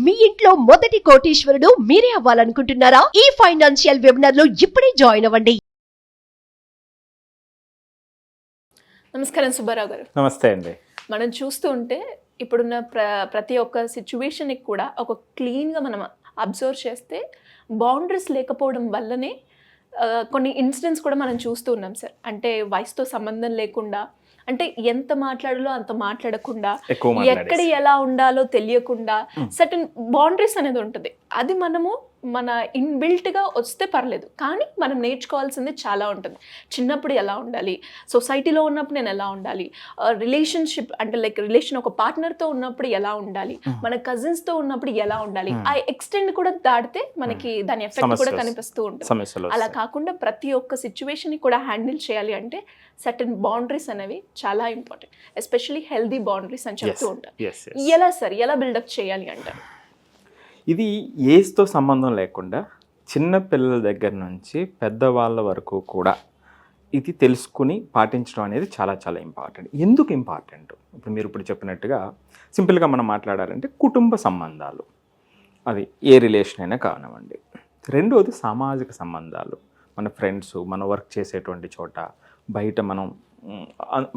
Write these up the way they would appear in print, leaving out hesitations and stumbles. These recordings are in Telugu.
మీ ఇంట్లో మొదటి కోటీశ్వరుడు మీరే అవ్వాలనుకుంటున్నారా? ఈ ఫైనాన్షియల్ వెబినార్ లో ఇప్పుడే జాయిన్ అవ్వండి. నమస్కారం సుబ్బారావు గారు. నమస్తే అండి. మనం చూస్తూ ఉంటే ఇప్పుడున్న ప్రతి ఒక్క సిచ్యువేషన్కి కూడా ఒక క్లీన్గా మనం అబ్జర్వ్ చేస్తే బౌండరీస్ లేకపోవడం వల్లనే కొన్ని ఇన్సిడెంట్స్ కూడా మనం చూస్తూ ఉన్నాం సార్. అంటే వయసుతో సంబంధం లేకుండా, అంటే ఎంత మాట్లాడాలో అంత మాట్లాడకుండా, ఎక్కడ ఎలా ఉండాలో తెలియకుండా సర్టన్ బౌండరీస్ అనేది ఉంటుంది. అది మనము మన ఇన్బిల్ట్గా వస్తే పర్లేదు, కానీ మనం నేర్చుకోవాల్సింది చాలా ఉంటుంది. చిన్నప్పుడు ఎలా ఉండాలి, సొసైటీలో ఉన్నప్పుడు నేను ఎలా ఉండాలి, రిలేషన్షిప్ అంటే లైక్ రిలేషన్ ఒక పార్ట్నర్తో ఉన్నప్పుడు ఎలా ఉండాలి, మన కజిన్స్తో ఉన్నప్పుడు ఎలా ఉండాలి, ఆ ఎక్స్టెండ్ కూడా దాటితే మనకి దాని ఎఫెక్ట్ కూడా కనిపిస్తూ ఉంటుంది. అలా కాకుండా ప్రతి ఒక్క సిచ్యువేషన్ని కూడా హ్యాండిల్ చేయాలి అంటే సర్టన్ బౌండరీస్ అనేవి చాలా ఇంపార్టెంట్, ఎస్పెషల్లీ హెల్దీ బౌండరీస్ అని చెప్తూ ఉంటారు. ఎలా సార్, ఎలా బిల్డప్ చేయాలి అంటారు? ఇది ఏజ్తో సంబంధం లేకుండా చిన్న పిల్లల దగ్గర నుంచి పెద్దవాళ్ళ వరకు కూడా ఇది తెలుసుకుని పాటించడం అనేది చాలా చాలా ఇంపార్టెంట్. ఎందుకు ఇంపార్టెంట్? ఇప్పుడు చెప్పినట్టుగా సింపుల్గా మనం మాట్లాడాలంటే కుటుంబ సంబంధాలు, అది ఏ రిలేషన్ అయినా కానివ్వండి. రెండోది సామాజిక సంబంధాలు, మన ఫ్రెండ్స్, మన వర్క్ చేసేటువంటి చోట,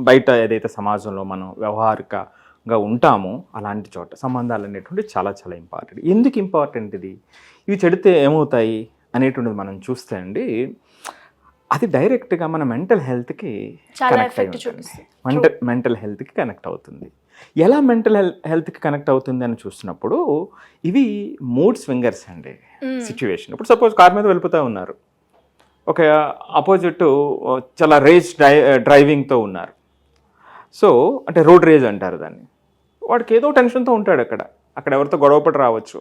బయట ఏదైతే సమాజంలో మనం వ్యవహారికంగా ఉంటామో అలాంటి చోట సంబంధాలు అనేటువంటి చాలా చాలా ఇంపార్టెంట్. ఎందుకు ఇంపార్టెంట్ ఇవి చెడితే ఏమవుతాయి అనేటువంటిది మనం చూస్తే అండి, అది డైరెక్ట్గా మన మెంటల్ హెల్త్కి కనెక్ట్ అవుతుంది. మెంటల్ హెల్త్కి కనెక్ట్ అవుతుంది. ఎలా మెంటల్ హెల్త్కి కనెక్ట్ అవుతుంది అని చూసినప్పుడు ఇవి మూడ్ స్వింగర్స్ అండి. సిచ్యువేషన్, ఇప్పుడు సపోజ్ కార్ మీద వెళ్ళిపోతూ ఉన్నారు, ఒక ఆపోజిట్ చాలా డ్రైవింగ్తో ఉన్నారు. సో అంటే రోడ్ రేజ్ అంటారు దాన్ని. వాడికి ఏదో టెన్షన్తో ఉంటాడు, అక్కడ ఎవరితో గొడవపడి రావచ్చు,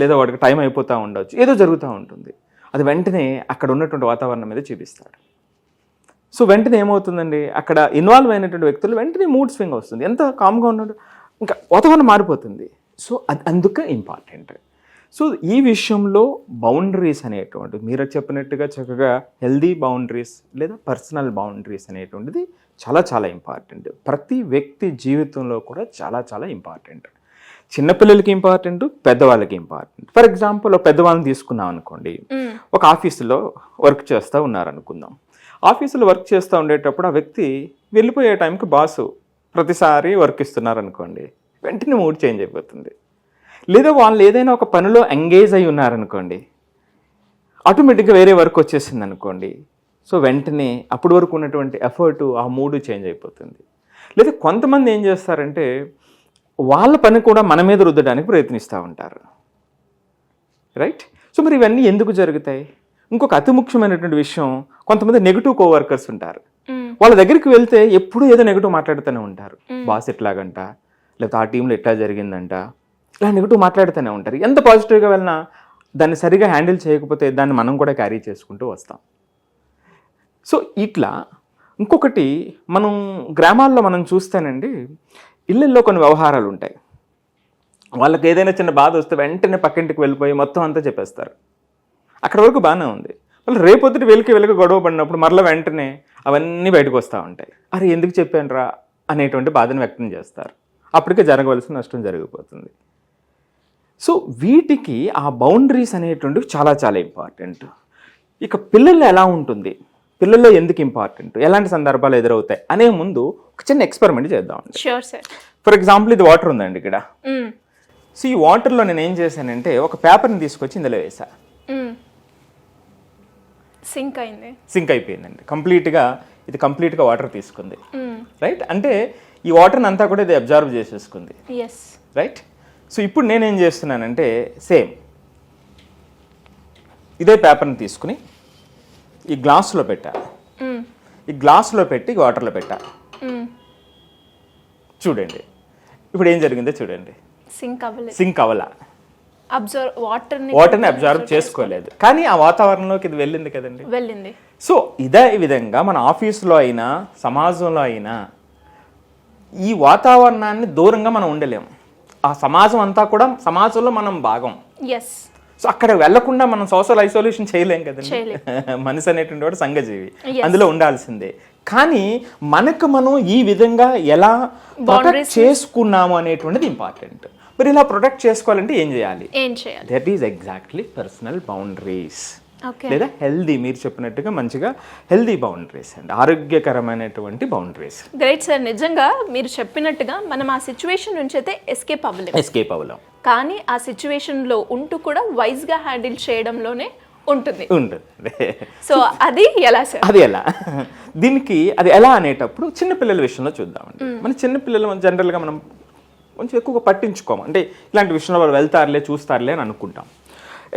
లేదా వాడికి టైం అయిపోతూ ఉండవచ్చు, ఏదో జరుగుతూ ఉంటుంది. అది వెంటనే అక్కడ ఉన్నటువంటి వాతావరణం మీద చూపిస్తాడు. సో వెంటనే ఏమవుతుందండి, అక్కడ ఇన్వాల్వ్ అయినటువంటి వ్యక్తులు వెంటనే మూడ్ స్వింగ్ వస్తుంది. ఎంత కామ్గా ఉన్నాడు, ఇంకా వాతావరణం మారిపోతుంది. సో అది అందుకే ఇంపార్టెంట్. సో ఈ విషయంలో బౌండరీస్ అనేటువంటి మీరు చెప్పినట్టుగా చక్కగా హెల్దీ బౌండరీస్ లేదా పర్సనల్ బౌండరీస్ అనేటువంటిది చాలా చాలా ఇంపార్టెంట్. ప్రతి వ్యక్తి జీవితంలో కూడా చాలా చాలా ఇంపార్టెంట్. చిన్నపిల్లలకి ఇంపార్టెంట్, పెద్దవాళ్ళకి ఇంపార్టెంట్. ఫర్ ఎగ్జాంపుల్ పెద్దవాళ్ళని తీసుకున్నాం అనుకోండి, ఒక ఆఫీసులో వర్క్ చేస్తూ ఉన్నారనుకుందాం. ఆఫీసులో వర్క్ చేస్తూ ఉండేటప్పుడు ఆ వ్యక్తి వెళ్ళిపోయే టైంకి బాసు ప్రతిసారి వర్క్ ఇస్తున్నారనుకోండి, వెంటనే మూడ్ చేంజ్ అయిపోతుంది. లేదా వాళ్ళు ఏదైనా ఒక పనిలో ఎంగేజ్ అయి ఉన్నారనుకోండి, ఆటోమేటిక్గా వేరే వర్క్ వచ్చేసింది అనుకోండి, సో వెంటనే అప్పటి వరకు ఉన్నటువంటి ఎఫర్టు, ఆ మూడు చేంజ్ అయిపోతుంది. లేదా కొంతమంది ఏం చేస్తారంటే వాళ్ళ పని కూడా మన మీద రుద్దడానికి ప్రయత్నిస్తూ ఉంటారు, రైట్? సో మరి ఇవన్నీ ఎందుకు జరుగుతాయి? ఇంకొక అతి ముఖ్యమైనటువంటి విషయం, కొంతమంది నెగిటివ్ కోవర్కర్స్ ఉంటారు. వాళ్ళ దగ్గరికి వెళ్తే ఎప్పుడూ ఏదో నెగిటివ్ మాట్లాడుతూనే ఉంటారు. బాస్ ఎట్లాగంట, లేకపోతే ఆ టీంలో ఎట్లా జరిగిందంట, ఇలా నెగిటివ్ మాట్లాడుతూనే ఉంటారు. ఎంత పాజిటివ్గా వెళ్ళినా దాన్ని సరిగా హ్యాండిల్ చేయకపోతే దాన్ని మనం కూడా క్యారీ చేసుకుంటూ వస్తాం. సో ఇట్లా ఇంకొకటి, మనం గ్రామాల్లో మనం చూస్తేనండి, ఇళ్ళల్లో కొన్ని వ్యవహారాలు ఉంటాయి. వాళ్ళకి ఏదైనా చిన్న బాధ వస్తే వెంటనే పక్కింటికి వెళ్ళిపోయి మొత్తం అంతా చెప్పేస్తారు. అక్కడ వరకు బాగానే ఉంది. వాళ్ళు రేపొద్దుటి వెలికి గొడవ పడినప్పుడు మరలా వెంటనే అవన్నీ బయటకు వస్తూ ఉంటాయి. అరే ఎందుకు చెప్పాను రా అనేటువంటి బాధను వ్యక్తం చేస్తారు. అప్పటికే జరగవలసిన నష్టం జరిగిపోతుంది. సో వీటికి ఆ బౌండరీస్ అనేటువంటివి చాలా చాలా ఇంపార్టెంట్. ఇక పిల్లల్లో ఎలా ఉంటుంది, పిల్లల్లో ఎందుకు ఇంపార్టెంట్, ఎలాంటి సందర్భాలు ఎదురవుతాయి అనే ముందు ఒక చిన్న ఎక్స్పెరిమెంట్ చేద్దామండి. ఫర్ ఎగ్జాంపుల్ ఇది వాటర్ ఉందండి ఇక్కడ. సో ఈ వాటర్లో నేను ఏం చేశానంటే ఒక పేపర్ని తీసుకొచ్చి ఇందులో వేసా. సింక్ అయిపోయిందండి కంప్లీట్గా. ఇది కంప్లీట్గా వాటర్ తీసుకుంది, రైట్? అంటే ఈ వాటర్ని అంతా కూడా ఇది అబ్జర్వ్ చేసేసుకుంది, రైట్? సో ఇప్పుడు నేనేం చేస్తున్నానంటే సేమ్ ఇదే పేపర్ని తీసుకుని ఈ గ్లాసులో పెట్టా, ఈ గ్లాసులో పెట్టి వాటర్లో పెట్టా. చూడండి ఇప్పుడు ఏం జరిగిందో చూడండి. సింక్ అవ్వలా, వాటర్ని అబ్జర్వ్ చేసుకోలేదు, కానీ ఆ వాతావరణంలోకి ఇది వెళ్ళింది కదండి, వెళ్ళింది. సో ఇదే విధంగా మన ఆఫీసులో అయినా సమాజంలో అయినా ఈ వాతావరణాన్ని దూరంగా మనం ఉండలేము. ఆ సమాజం అంతా కూడా సమాజంలో మనం భాగం. సో అక్కడ వెళ్లకుండా మనం సోషల్ ఐసోలేషన్ చేయలేం కదండి. మనిషి అనేటువంటి వాడు సంఘజీవి, అందులో ఉండాల్సిందే. కానీ మనకు మనం ఈ విధంగా ఎలా ప్రొటెక్ట్ చేసుకున్నాము అనేటువంటిది ఇంపార్టెంట్. మరి ఇలా ప్రొటెక్ట్ చేసుకోవాలంటే ఏం చేయాలి? That is exactly personal boundaries లేదా హెల్దీ, మీరు చెప్పినట్టుగా మంచిగా హెల్దీ బౌండరీస్ అండి, ఆరోగ్యకరమైనటువంటి బౌండరీస్. Great sir. నిజంగా మీరు చెప్పినట్టుగా మనం ఆ సిచ్యువేషన్ నుంచి అయితే ఎస్కేప్ అవ్వలేం, కానీ ఆ సిచ్యువేషన్లో ఉంటూ కూడా వైజ్గా హ్యాండిల్ చేయడంలోనే ఉంటుంది. సో అది ఎలా సార్? అది ఎలా, దీనికి అది ఎలా అనేటప్పుడు చిన్నపిల్లల విషయంలో చూద్దామండి. మన చిన్నపిల్లలు జనరల్గా మనం కొంచెం ఎక్కువగా పట్టించుకోము, అంటే ఇలాంటి విషయంలో వాళ్ళు వెళ్తారులే చూస్తారులే అని అనుకుంటాం.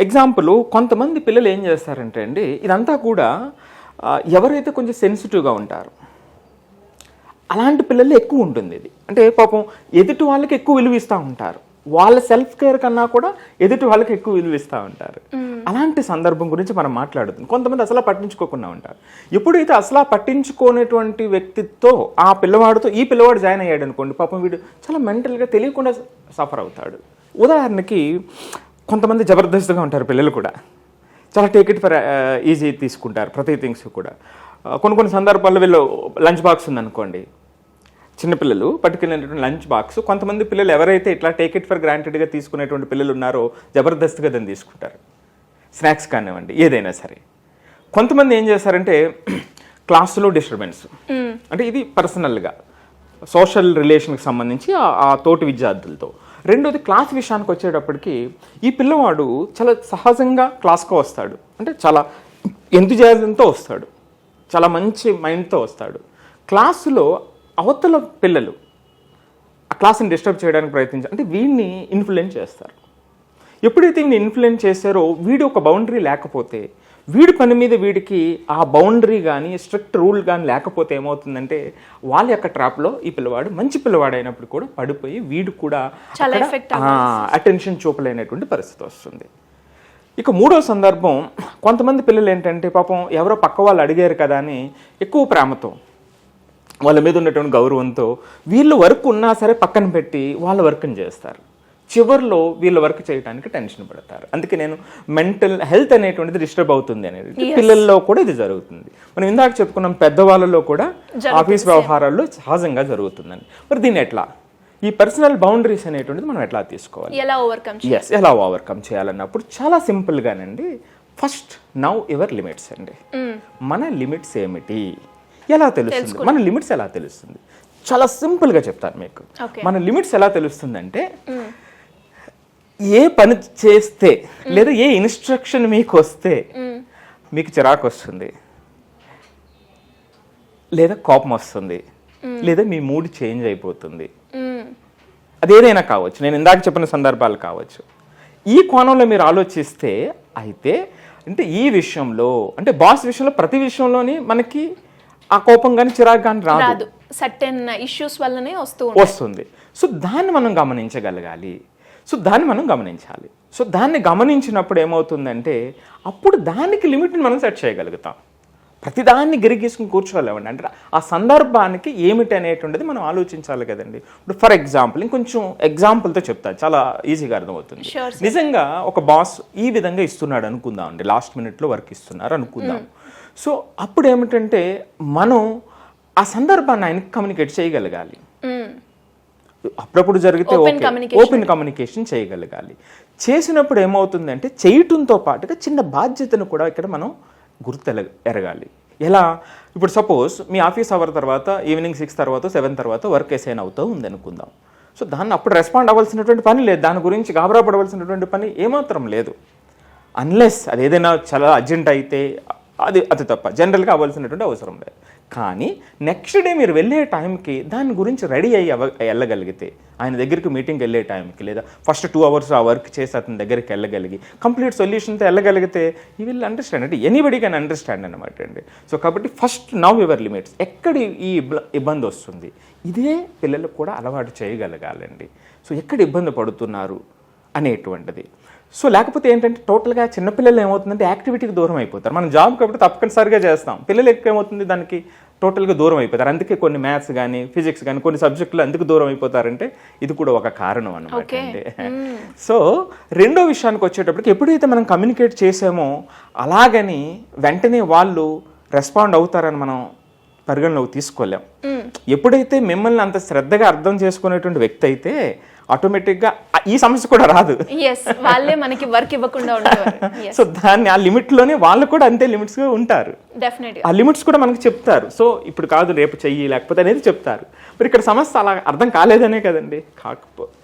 ఎగ్జాంపుల్, కొంతమంది పిల్లలు ఏం చేస్తారంటే అండి, ఇదంతా కూడా ఎవరైతే కొంచెం సెన్సిటివ్గా ఉంటారో అలాంటి పిల్లలు ఎక్కువ ఉంటుంది ఇది. అంటే పాపం ఎదుటి వాళ్ళకి ఎక్కువ విలువ ఇస్తూ ఉంటారు, వాళ్ళ సెల్ఫ్ కేర్ కన్నా కూడా ఎదుటి వాళ్ళకి ఎక్కువ విలువ ఇస్తూ ఉంటారు. అలాంటి సందర్భం గురించి మనం మాట్లాడుతున్నాం. కొంతమంది అసలు పట్టించుకోకుండా ఉంటారు. ఎప్పుడైతే అసలు పట్టించుకోనటువంటి వ్యక్తితో ఆ పిల్లవాడితో ఈ పిల్లవాడు జాయిన్ అయ్యాడు అనుకోండి, పాపం వీడు చాలా మెంటల్గా తెలియకుండా సఫర్ అవుతాడు. ఉదాహరణకి కొంతమంది జబర్దస్త్గా ఉంటారు పిల్లలు కూడా, చాలా టేక్ ఇట్ ఫర్ ఈజీ తీసుకుంటారు ప్రతి థింగ్స్ కూడా. కొన్ని సందర్భాల్లో వీళ్ళు లంచ్ బాక్స్ ఉందనుకోండి, చిన్నపిల్లలు పట్టుకెళ్ళినటువంటి లంచ్ బాక్స్, కొంతమంది పిల్లలు ఎవరైతే ఇట్లా టేక్ ఇట్ ఫర్ గ్రాంటెడ్గా తీసుకునేటువంటి పిల్లలు ఉన్నారో జబర్దస్త్గా దాన్ని తీసుకుంటారు, స్నాక్స్ కానివ్వండి ఏదైనా సరే. కొంతమంది ఏం చేస్తారంటే క్లాసులో డిస్టర్బెన్స్, అంటే ఇది పర్సనల్గా సోషల్ రిలేషన్కి సంబంధించి ఆ తోటి విద్యార్థులతో. రెండోది క్లాస్ విషయానికి వచ్చేటప్పటికి ఈ పిల్లవాడు చాలా సహజంగా క్లాస్కి వస్తాడు, అంటే చాలా ఎంతుజియాజంతో వస్తాడు, చాలా మంచి మైండ్తో వస్తాడు. క్లాసులో అవతల పిల్లలు ఆ క్లాస్ని డిస్టర్బ్ చేయడానికి ప్రయత్నించారు అంటే వీడిని ఇన్ఫ్లుయెన్స్ చేస్తారు. ఎప్పుడైతే వీడిని ఇన్ఫ్లుయెన్స్ చేశారో వీడి ఒక బౌండరీ లేకపోతే, వీడి పని మీద వీడికి ఆ బౌండరీ కానీ స్ట్రిక్ట్ రూల్ కానీ లేకపోతే ఏమవుతుందంటే వాళ్ళ యొక్క ట్రాప్లో ఈ పిల్లవాడు మంచి పిల్లవాడు అయినప్పుడు కూడా పడిపోయి వీడు కూడా అటెన్షన్ చూపలేనటువంటి పరిస్థితి వస్తుంది. ఇక మూడో సందర్భం, కొంతమంది పిల్లలు ఏంటంటే పాపం ఎవరో పక్క వాళ్ళు అడిగారు కదా అని ఎక్కువ ప్రేమతో వాళ్ళ మీద ఉన్నటువంటి గౌరవంతో వీళ్ళు వర్క్ ఉన్నా సరే పక్కన పెట్టి వాళ్ళ వర్క్ని చేస్తారు. చివరిలో వీళ్ళ వర్క్ చేయడానికి టెన్షన్ పడతారు. అందుకే నేను మెంటల్ హెల్త్ అనేటువంటిది డిస్టర్బ్ అవుతుంది అనేది పిల్లల్లో కూడా ఇది జరుగుతుంది. మనం ఇందాక చెప్పుకున్నాం పెద్దవాళ్ళలో కూడా ఆఫీస్ వ్యవహారాల్లో సహజంగా జరుగుతుందని. మరి దీన్ని ఎట్లా, ఈ పర్సనల్ బౌండరీస్ అనేటువంటిది మనం ఎట్లా తీసుకోవాలి, ఎలా ఓవర్కమ్ చేయాలన్నప్పుడు చాలా సింపుల్గానండి. ఫస్ట్ నౌ యువర్ లిమిట్స్ అండి. మన లిమిట్స్ ఏమిటి, ఎలా తెలుస్తుంది, మన లిమిట్స్ ఎలా తెలుస్తుంది? చాలా సింపుల్గా చెప్తాను మీకు. మన లిమిట్స్ ఎలా తెలుస్తుందంటే, ఏ పని చేస్తే లేదా ఏ ఇన్స్ట్రక్షన్ మీకు వస్తే మీకు చిరాకు వస్తుంది, లేదా కోపం వస్తుంది, లేదా మీ మూడ్ చేంజ్ అయిపోతుంది, అదేదైనా కావచ్చు, నేను ఇందాక చెప్పిన సందర్భాలు కావచ్చు. ఈ కోణంలో మీరు ఆలోచిస్తే అయితే అంటే ఈ విషయంలో, అంటే బాస్ విషయంలో ప్రతి విషయంలోని మనకి ఆ కోపం కానీ చిరాకు కానీ రాదు, సర్టెన్ ఇష్యూస్ వల్లనే వస్తుంది. సో దాన్ని మనం గమనించగలగాలి, సో దాన్ని మనం గమనించాలి. సో దాన్ని గమనించినప్పుడు ఏమవుతుందంటే అప్పుడు దానికి లిమిట్ని మనం సెట్ చేయగలుగుతాం. ప్రతిదాన్ని గిరిగీసుకుని కూర్చోలేమండి, అంటే ఆ సందర్భానికి ఏమిటి అనేటువంటిది మనం ఆలోచించాలి కదండి. ఇప్పుడు ఫర్ ఎగ్జాంపుల్, ఇంకొంచెం ఎగ్జాంపుల్తో చెప్తాను, చాలా ఈజీగా అర్థమవుతుంది. నిజంగా ఒక బాస్ ఈ విధంగా ఇస్తున్నాడు అనుకుందాం అండి, లాస్ట్ మినిట్లో వర్క్ ఇస్తున్నారు అనుకుందాం. సో అప్పుడు ఏమిటంటే మనం ఆ సందర్భాన్ని ఆయనకి కమ్యూనికేట్ చేయగలగాలి. అప్పుడప్పుడు జరిగితే ఓపెన్ కమ్యూనికేషన్ చేయగలగాలి. చేసినప్పుడు ఏమవుతుందంటే చేయటంతో పాటుగా చిన్న బాధ్యతను కూడా ఇక్కడ మనం ఎరగాలి. ఎలా, ఇప్పుడు సపోజ్ మీ ఆఫీస్ అవర్ తర్వాత ఈవినింగ్ 6 తర్వాత 7 తర్వాత వర్క్ అసైన్ అవుతూ ఉంది అనుకుందాం. సో దాన్ని అప్పుడు రెస్పాండ్ అవ్వాల్సినటువంటి పని లేదు, దాని గురించి గాబరా పడవలసినటువంటి పని ఏమాత్రం లేదు. అన్లెస్ అది ఏదైనా చాలా అర్జెంట్ అయితే అది తప్ప జనరల్గా అవ్వాల్సినటువంటి అవసరం లేదు. కానీ నెక్స్ట్ డే మీరు వెళ్ళే టైంకి దాని గురించి రెడీ అయ్యి వెళ్ళగలిగితే, ఆయన దగ్గరికి మీటింగ్కి వెళ్ళే టైంకి లేదా ఫస్ట్ 2 hours ఆ వర్క్ చేసి అతని దగ్గరికి వెళ్ళగలిగి కంప్లీట్ సొల్యూషన్తో వెళ్ళగలిగితే ఈ విల్ అండర్స్టాండ్, అంటే ఎనీబడి కెన్ అండర్స్టాండ్ అనమాట అండి. సో కాబట్టి ఫస్ట్ నవ్ యువర్ లిమిట్స్, ఎక్కడ ఈ ఇబ్బంది వస్తుంది ఇదే పిల్లలకు కూడా అలవాటు చేయగలగాలండి. సో ఎక్కడ ఇబ్బంది పడుతున్నారు అనేటువంటిది. సో లేకపోతే ఏంటంటే టోటల్గా చిన్నపిల్లలు ఏమవుతుందంటే యాక్టివిటీకి దూరం అయిపోతారు. మనం జాబ్ కాబట్టి తప్పనిసరిగా చేస్తాం, పిల్లలు ఎక్కువ ఏమవుతుంది దానికి టోటల్గా దూరం అయిపోతారు. అందుకే కొన్ని మ్యాథ్స్ కానీ ఫిజిక్స్ కానీ కొన్ని సబ్జెక్టులు ఎందుకు దూరం అయిపోతారంటే ఇది కూడా ఒక కారణం అనమాట అండి. సో రెండో విషయానికి వచ్చేటప్పటికి ఎప్పుడైతే మనం కమ్యూనికేట్ చేసామో అలాగని వెంటనే వాళ్ళు రెస్పాండ్ అవుతారని మనం పరిగణలోకి తీసుకోలేం. ఎప్పుడైతే మిమ్మల్ని అంత శ్రద్ధగా అర్థం చేసుకునేటువంటి వ్యక్తి అయితే ఆటోమేటిక్గా ఈ సమస్య కూడా రాదు. ఎస్, వాళ్ళే మనకి వర్క్ ఇవ్వకుండా ఉండేవారు. సో దాన్ని ఆ లిమిట్లోనే వాళ్ళు కూడా అంతే లిమిట్స్గా ఉంటారు. డెఫినెట్గా ఆ లిమిట్స్ కూడా మనకు చెప్తారు. సో ఇప్పుడు కాదు రేపు చెయ్యి లేకపోతే అనేది చెప్తారు. మరి ఇక్కడ సమస్య అలా అర్థం కాలేదనే కదండి.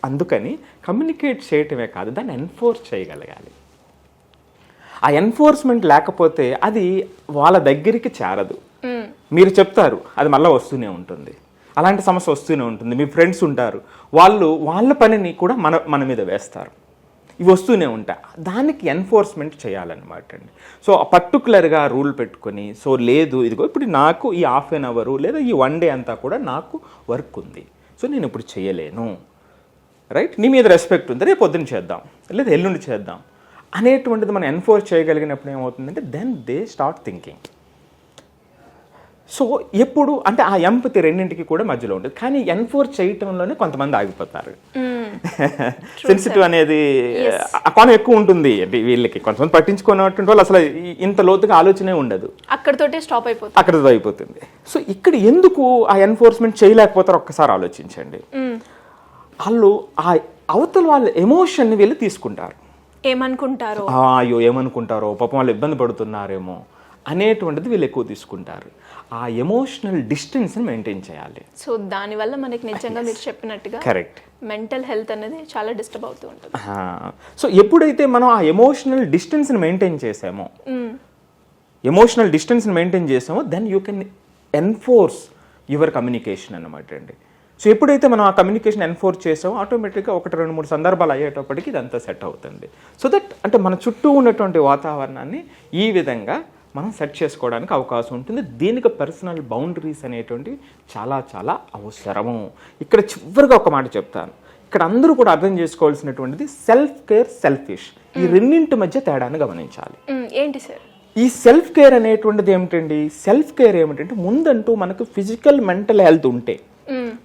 అందుకని కమ్యూనికేట్ చేయటమే కాదు, దాన్ని ఎన్ఫోర్స్ చేయగలగాలి. ఆ ఎన్ఫోర్స్మెంట్ లేకపోతే అది వాళ్ళ దగ్గరికి చేరదు. మీరు చెప్తారు, అది మళ్ళీ వస్తూనే ఉంటుంది. అలాంటి సమస్య వస్తూనే ఉంటుంది. మీ ఫ్రెండ్స్ ఉంటారు, వాళ్ళు వాళ్ళ పనిని కూడా మన మీద వేస్తారు. ఇవి వస్తూనే ఉంటాయి. దానికి ఎన్ఫోర్స్మెంట్ చేయాలన్నమాట అండి. సో పర్టికులర్గా రూల్ పెట్టుకొని, సో లేదు ఇదిగో ఇప్పుడు నాకు ఈ హాఫ్ అన్ అవరు లేదా ఈ 1 డే అంతా కూడా నాకు వర్క్ ఉంది, సో నేను ఇప్పుడు చేయలేను, రైట్, నీ మీద రెస్పెక్ట్ ఉంది, రేపు పొద్దున్న చేద్దాం లేదా ఎల్లుండి చేద్దాం అనేటువంటిది మనం ఎన్ఫోర్స్ చేయగలిగినప్పుడు ఏమవుతుందంటే then they start thinking. So ఎప్పుడు అంటే ఆ ఎంపతి రెండింటికి కూడా మధ్యలో ఉంటుంది. కానీ ఎన్ఫోర్స్ చేయటంలోనే కొంతమంది ఆగిపోతారు. సెన్సిటివ్ అనేది ఆ కోణం ఎక్కువ ఉంటుంది అంటే వీళ్ళకి. కొంతమంది పట్టించుకున్నటువంటి వాళ్ళు అసలు ఇంత లోతుగా ఆలోచనే ఉండదు, అక్కడితోటే స్టాప్ అయిపోతుంది, అక్కడితో అయిపోతుంది. సో ఇక్కడ ఎందుకు ఆ ఎన్ఫోర్స్మెంట్ చేయలేకపోతారో ఒక్కసారి ఆలోచించండి. వాళ్ళు ఆ అవతల వాళ్ళ ఎమోషన్ని వీళ్ళు తీసుకుంటారు. ఏమనుకుంటారో, అయ్యో ఏమనుకుంటారో, పాపం వాళ్ళు ఇబ్బంది పడుతున్నారేమో అనేటువంటిది వీళ్ళు ఎక్కువ తీసుకుంటారు. ఆ ఎమోషనల్ డిస్టెన్స్ని మెయింటైన్ చేయాలి. సో దానివల్ల మనకి నిజంగా మీరు చెప్పినట్టుగా కరెక్ట్ మెంటల్ హెల్త్ అనేది చాలా డిస్టర్బ్ అవుతూ ఉంటుంది. సో ఎప్పుడైతే మనం ఆ ఎమోషనల్ డిస్టెన్స్ని మెయింటైన్ చేసామో, then you can enforce your communication అన్నమాట అండి. సో ఎప్పుడైతే మనం ఆ కమ్యూనికేషన్ ఎన్ఫోర్స్ చేసామో ఆటోమేటిక్గా 1-2-3 సందర్భాలు అయ్యేటప్పటికి ఇదంతా సెట్ అవుతుంది. సో దట్ అంటే మన చుట్టూ ఉన్నటువంటి వాతావరణాన్ని ఈ విధంగా మనం సెట్ చేసుకోవడానికి అవకాశం ఉంటుంది. దీనికి పర్సనల్ బౌండరీస్ అనేటువంటివి చాలా చాలా అవసరము. ఇక్కడ చివరిగా ఒక మాట చెప్తాను. ఇక్కడ అందరూ కూడా అర్థం చేసుకోవాల్సినటువంటిది సెల్ఫ్ కేర్, సెల్ఫిష్, ఈ రెండింటి మధ్య తేడాను గమనించాలి. ఏంటి సార్ ఈ సెల్ఫ్ కేర్ అనేటువంటిది ఏమిటండి? సెల్ఫ్ కేర్ ఏమిటంటే ముందంటూ మనకు ఫిజికల్, మెంటల్ హెల్త్ ఉంటే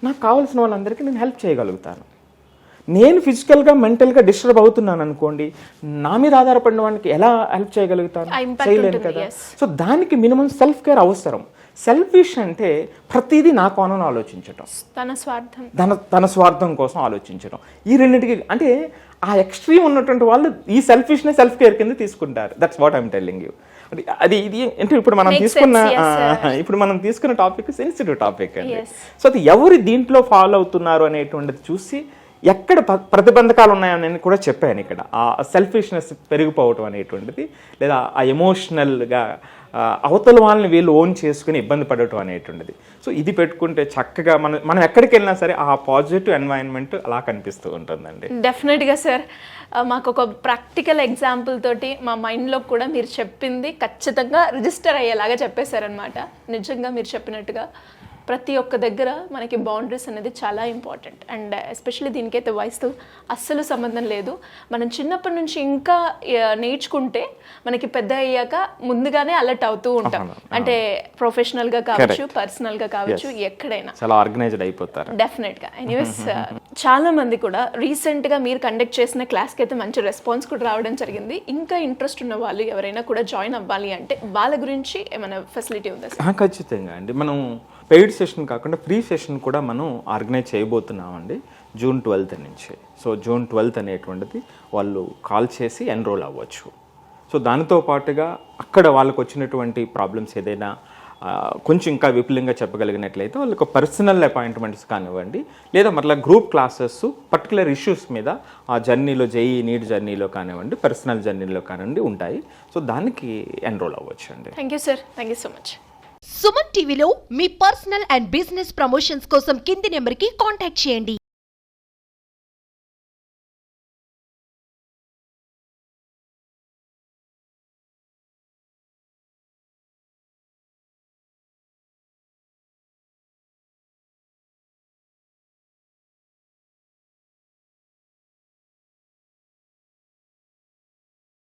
నాకు కావాల్సిన వాళ్ళందరికీ నేను హెల్ప్ చేయగలుగుతాను. నేను ఫిజికల్గా, మెంటల్గా డిస్టర్బ్ అవుతున్నాను అనుకోండి, నా మీద ఆధారపడిన వానికి ఎలా హెల్ప్ చేయగలుగుతాను? చేయలేను కదా. సో దానికి మినిమం సెల్ఫ్ కేర్ అవసరం. సెల్ఫిష్ అంటే ప్రతిదీ నా కోణంలో ఆలోచించటం, తన స్వార్థం కోసం ఆలోచించడం. ఈ రెండింటికి అంటే ఆ ఎక్స్ట్రీమ్ ఉన్నటువంటి వాళ్ళు ఈ సెల్ఫిష్నే సెల్ఫ్ కేర్ కింద తీసుకుంటారు. That's what I'm telling you. అది ఇది అంటే ఇప్పుడు మనం తీసుకున్న టాపిక్ సెన్సిటివ్ టాపిక్ అండి. సో అది ఎవరు దీంట్లో ఫాలో అవుతున్నారు అనేటువంటిది చూసి ఎక్కడ ప్రతిబంధకాలు ఉన్నాయని కూడా చెప్పాను. ఇక్కడ ఆ సెల్ఫిష్నెస్ పెరిగిపోవటం అనేటువంటిది, లేదా ఆ ఎమోషనల్గా అవతల వాళ్ళని వీళ్ళు ఓన్ చేసుకుని ఇబ్బంది పడటం అనేటువంటిది. సో ఇది పెట్టుకుంటే చక్కగా మనం ఎక్కడికి వెళ్ళినా సరే ఆ పాజిటివ్ ఎన్వైరన్మెంట్ అలా కనిపిస్తూ ఉంటుందండి. డెఫినెట్గా సార్, మాకు ఒక ప్రాక్టికల్ ఎగ్జాంపుల్ తోటి మా మైండ్లో కూడా మీరు చెప్పింది ఖచ్చితంగా రిజిస్టర్ అయ్యేలాగా చెప్పేశారనమాట. నిజంగా మీరు చెప్పినట్టుగా ప్రతి ఒక్క దగ్గర మనకి బౌండరీస్ అనేది చాలా ఇంపార్టెంట్. అండ్ ఎస్పెషల్లీ దీనికైతే వయసుతో అస్సలు సంబంధం లేదు. మనం చిన్నప్పటి నుంచి ఇంకా నేర్చుకుంటే మనకి పెద్ద అయ్యాక ముందుగానే అలర్ట్ అవుతూ ఉంటాం. అంటే ప్రొఫెషనల్గా కావచ్చు, పర్సనల్గా కావచ్చు, ఎక్కడైనా చాలా ఆర్గనైజ్డ్ అయిపోతారు. డెఫినెట్గా. ఎనీవేస్, చాలా మంది కూడా రీసెంట్గా మీరు కండక్ట్ చేసిన క్లాస్కి అయితే మంచి రెస్పాన్స్ కూడా రావడం జరిగింది. ఇంకా ఇంట్రెస్ట్ ఉన్న వాళ్ళు ఎవరైనా కూడా జాయిన్ అవ్వాలి అంటే వాళ్ళ గురించి ఏమైనా ఫెసిలిటీ ఉందా సార్? ఖచ్చితంగా అండి. మనం పెయిడ్ సెషన్ కాకుండా ఫ్రీ సెషన్ కూడా మనం ఆర్గనైజ్ చేయబోతున్నామండి June 12th నుంచి. సో June 12th అనేటువంటిది వాళ్ళు కాల్ చేసి ఎన్రోల్ అవ్వచ్చు. సో దానితో పాటుగా అక్కడ వాళ్ళకు వచ్చినటువంటి ప్రాబ్లమ్స్ ఏదైనా కొంచెం ఇంకా విపులంగా చెప్పగలిగినట్లయితే వాళ్ళకు పర్సనల్ అపాయింట్మెంట్స్ కానివ్వండి, లేదా మరలా గ్రూప్ క్లాసెస్ పర్టికులర్ ఇష్యూస్ మీద ఆ జర్నీలో నీట్ జర్నీలో కానివ్వండి, పర్సనల్ జర్నీలో కానివ్వండి ఉంటాయి. సో దానికి ఎన్రోల్ అవ్వచ్చు అండి. Thank you sir, thank you so much. Suman టీవీలో మీ పర్సనల్ అండ్ బిజినెస్ ప్రమోషన్స్ కోసం కింది నెంబర్కి కాంటాక్ట్ చేయండి.